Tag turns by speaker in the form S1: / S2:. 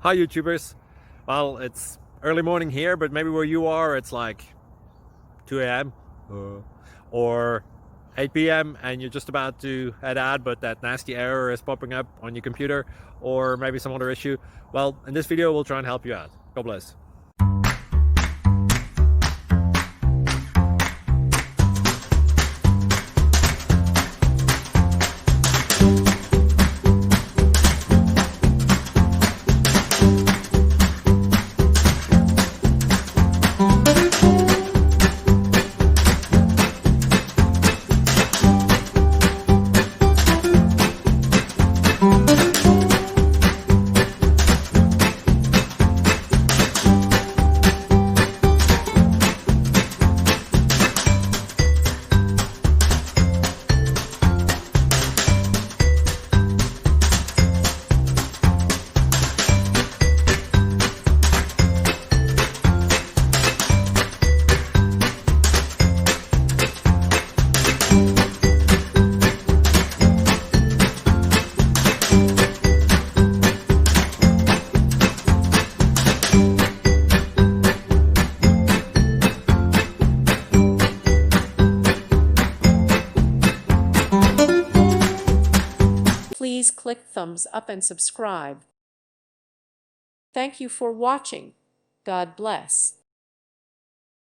S1: Hi YouTubers. Well, it's early morning here, but maybe where you are it's like 2 a.m. or 8 p.m. and you're just about to head out, but that nasty error is popping up on your computer, or maybe some other issue. Well, in this video we'll try and help you out. God bless.
S2: Please click thumbs up and subscribe. Thank you for watching. God bless.